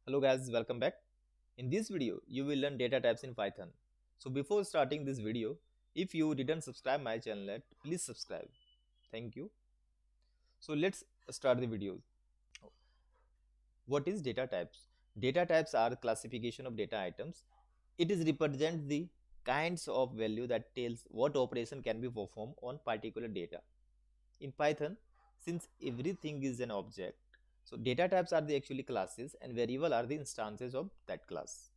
Hello guys, welcome back. In this video, you will learn data types in Python. So before starting this video, if you didn't subscribe my channel yet, please subscribe. Thank you. So let's start the video. What is data types? Data types are classification of data items. It is represent the kinds of value that tells what operation can be performed on particular data. In Python, since everything is an object, so data types are the actually classes and variable are the instances of that class.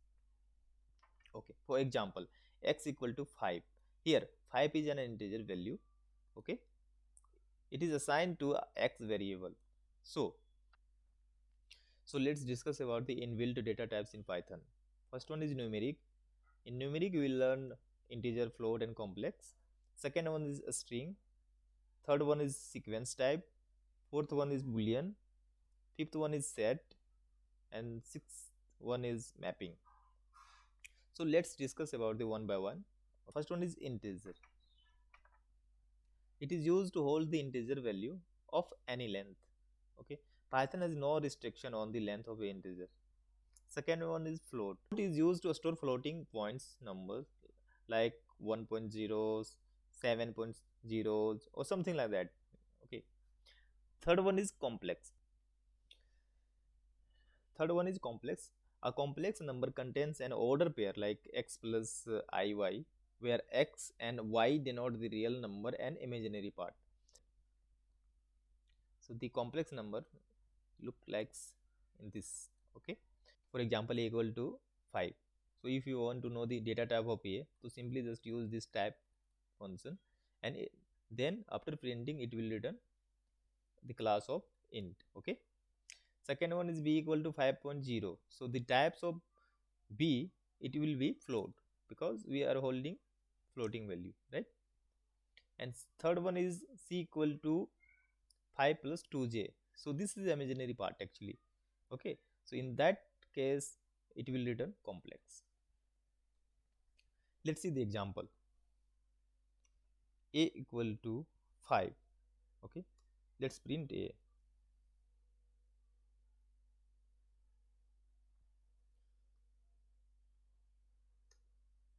Okay, for example, x equal to 5. Here 5 is an integer value. Okay, it is assigned to a x variable. So so let's discuss about the inbuilt data types in Python. First one is numeric. In numeric we will learn integer, float and complex. Second one is a string. Third one is sequence type. Fourth one is boolean. Fifth one is set, and sixth one is mapping. So let's discuss about the one by one. First one is integer. It is used to hold the integer value of any length. Okay, Python has no restriction on the length of the integer. Second one is float. It is used to store floating points numbers like 1.0, 7.0 or something like that. Okay, third one is complex. A complex number contains an order pair like x plus iy, where x and y denote the real number and imaginary part. So the complex number look like in this. Okay, for example, a equal to 5. So if you want to know the data type of a, so simply just use this type function, and then after printing it will return the class of int. Okay, second one is b equal to 5.0. So the types of b, it will be float because we are holding floating value, right? And third one is c equal to 5 plus 2j. So this is the imaginary part actually. Okay, so in that case it will return complex. Let's see the example. A equal to 5. Okay, let's print a.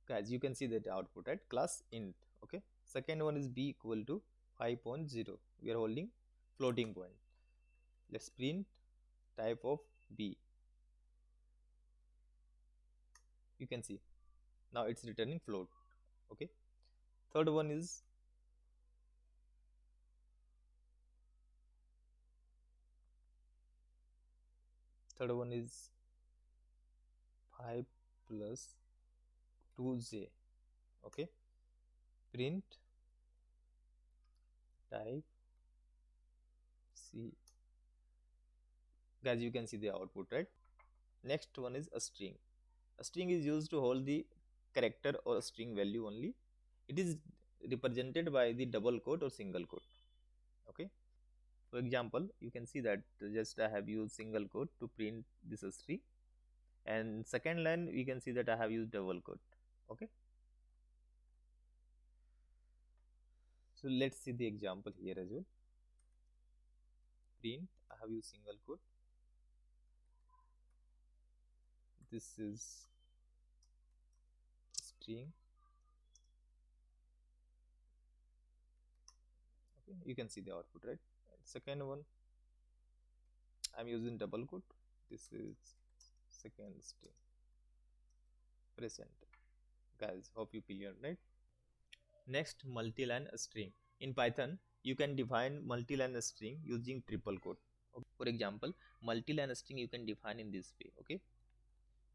Guys, you can see that output, right? Class int. Okay, second one is b equal to 5.0. We are holding floating point. Let's print type of b. You can see now it's returning float. Okay, third one is third one is 5 plus 2j. Okay, print type c. Guys, you can see the output, right? Next one is a string. A string is used to hold the character or string value only. It is represented by the double quote or single quote. Okay, for example, you can see that just I have used single quote to print this string, and second line we can see that I have used double quote. Okay, so let's see the example here as well. Print, I have used single quote. This is string. Okay, you can see the output, right? And second one, I'm using double quote. This is second string. Press enter. Guys, hope you clear, right? Next, multi-line string. In Python, you can define multi-line string using triple quote. Okay. For example, multi-line string you can define in this way. Okay,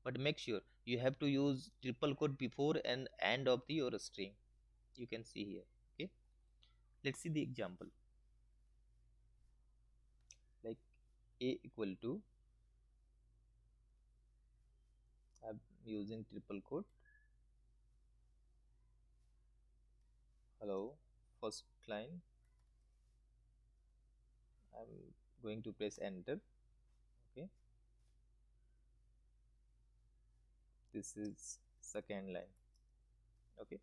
but make sure you have to use triple quote before and end of the your string. You can see here. Okay, let's see the example. Like a equal to, I'm using triple quote. Hello, first line. I'm going to press enter. Okay, this is second line. Okay,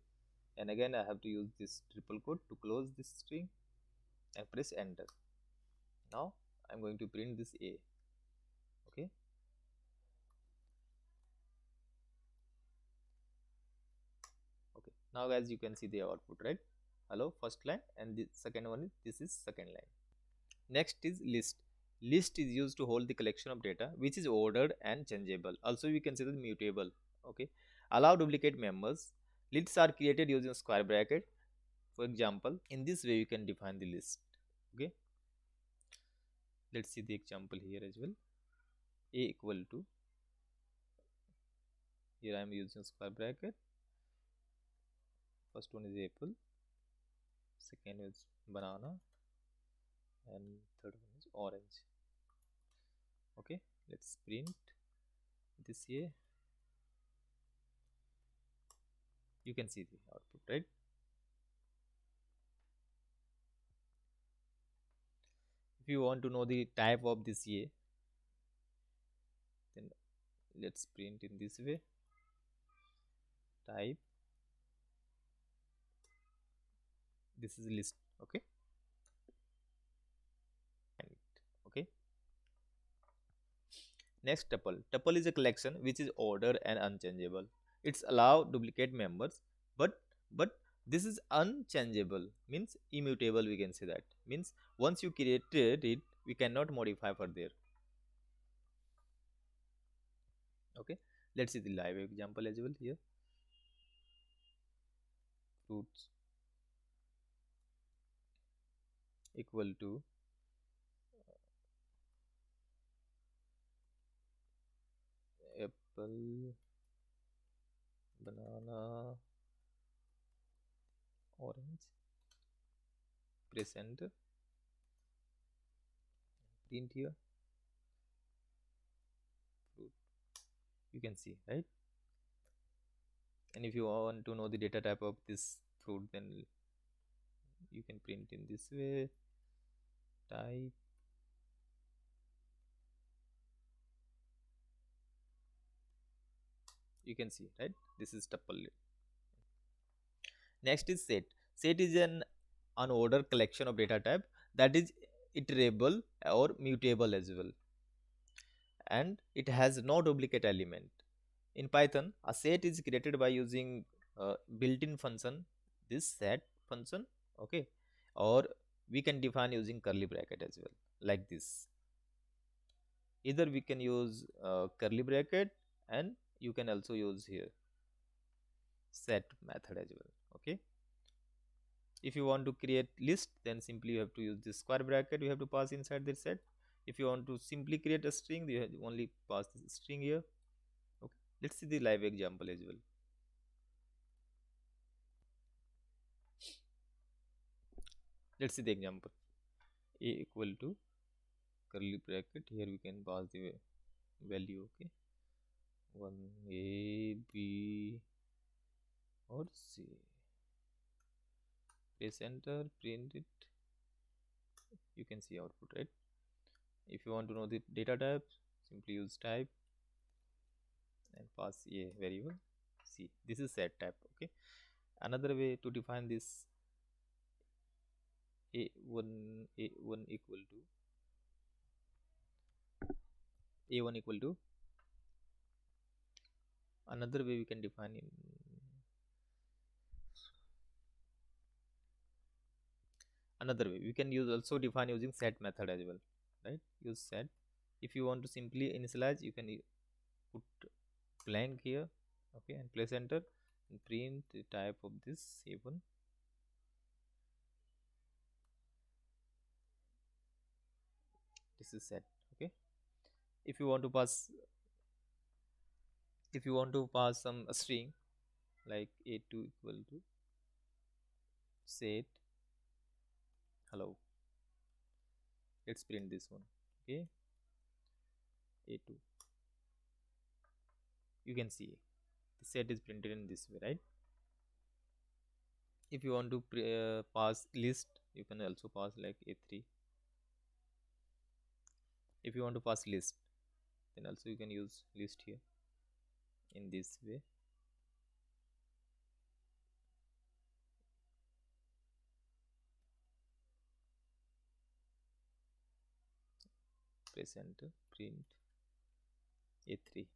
and again I have to use this triple quote to close this string and press enter. Now I'm going to print this a. Okay, Now guys, you can see the output, right? Hello, first line, and the second one is, this is second line. Next is list. List is used to hold the collection of data which is ordered and changeable. Also we can say that mutable. Okay. Allow duplicate members. Lists are created using square bracket. For example, in this way you can define the list. Okay. Let's see the example here as well. A equal to, here I am using square bracket. First one is apple, second is banana, and third one is orange. Okay, let's print this here. You can see the output, right? If you want to know the type of this A, then let's print in this way. Type, this is list. Okay, and okay. Next, tuple. Tuple is a collection which is ordered and unchangeable. It's allow duplicate members, but this is unchangeable, means immutable. We can say that means once you created it, we cannot modify further. Okay, let's see the live example as well here. Fruits equal to apple, banana, orange. Press enter, print here fruit. You can see, right? And if you want to know the data type of this fruit, then you can print in this way. Type, you can see, right? This is tuple. Next is set. Set is an unordered collection of data type that is iterable or mutable as well, and it has no duplicate element. In Python, a set is created by using built-in function, this set function. Okay, or we can define using curly bracket as well, like this. Either we can use curly bracket, and you can also use here set method as well. Okay, if you want to create list, then simply you have to use this square bracket, you have to pass inside this set. If you want to simply create a string, you have only pass this string here. Okay, let's see the live example as well. Let's see the example. A equal to curly bracket, here we can pass the value. Okay, 1 A, B, or C. Press enter, print it. You can see output, right? If you want to know the data type, simply use type and pass a variable C. This is set type. Okay, another way to define this, a1 equal to a1 equal to, another way we can define in another way we can use also define using set method as well, right? Use set. If you want to simply initialize, you can put blank here. Okay, and place enter and print the type of this a1. This is set. Okay, if you want to pass, if you want to pass some string like a2 equal to set hello, let's print this one. Okay, a2, you can see the set is printed in this way, right? If you want to pass list, you can also pass like a3. If you want to pass list, then also you can use list here in this way. Press enter, print a3.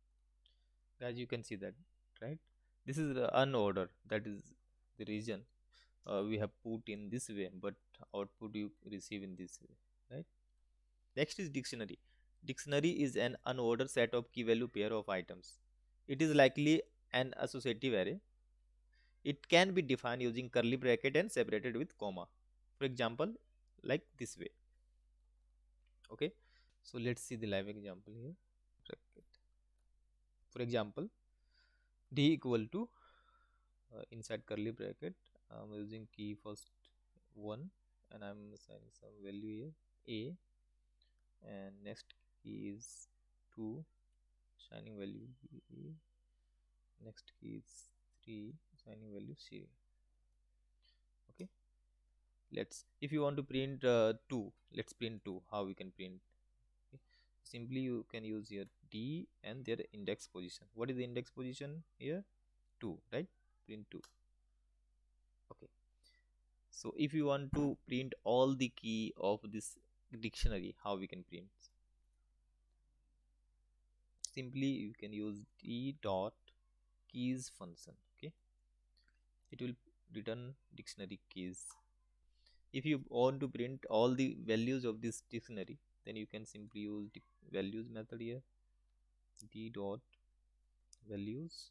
Guys, you can see that, right? This is the unordered, that is the region we have put in this way, but output you receive in this way, right? Next is dictionary. Dictionary is an unordered set of key value pair of items. It is likely an associative array. It can be defined using curly bracket and separated with comma. For example, like this way. Okay. So let's see the live example here. Bracket. For example, d equal to inside curly bracket. I'm using key first one, and I'm assigning some value here a, and next key is 2, assigning value b, next key is 3, assigning value c. Okay, let's, if you want to print 2, let's print 2. How we can print? Okay. Simply you can use here d and their index position. What is the index position here? 2, right? Print 2. Okay, so if you want to print all the key of this dictionary, how we can print? Simply you can use d dot keys function. Okay, it will return dictionary keys. If you want to print all the values of this dictionary, then you can simply use the values method here, d dot values,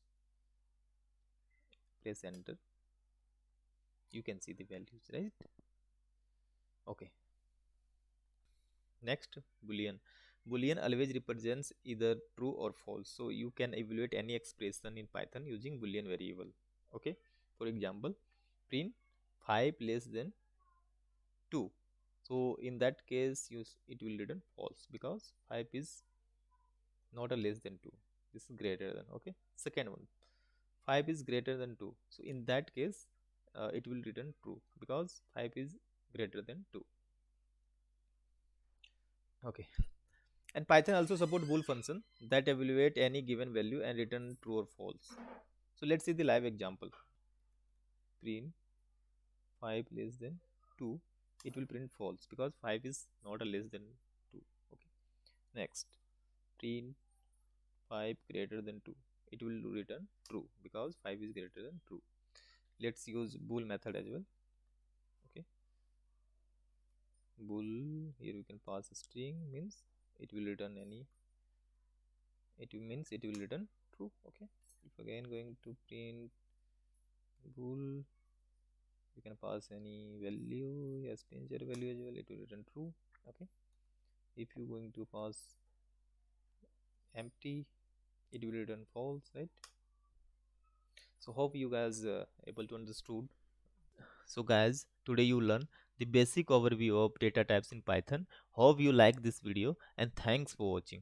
press enter, you can see the values, right? Okay, next, boolean. Boolean always represents either true or false, so you can evaluate any expression in Python using boolean variable. Okay, for example, print 5 less than 2. So in that case it will return false because 5 is not a less than 2, this is greater than. Okay, second one, 5 is greater than 2, so in that case it will return true because 5 is greater than 2. Okay, and Python also support bool function that evaluate any given value and return true or false. So let's see the live example. Print 5 less than 2, it will print false because 5 is not a less than 2. Okay, next, print 5 greater than 2, it will return true because 5 is greater than true. Let's use bool method as well. Okay, bool, here we can pass a string, means it will return any, it means it will return true. Okay, if again going to print bool, you can pass any value, yes, integer value as well, it will return true. Okay, if you going to pass empty, it will return false, right? So hope you guys able to understood. So guys, today you learn the basic overview of data types in Python. Hope you like this video and thanks for watching.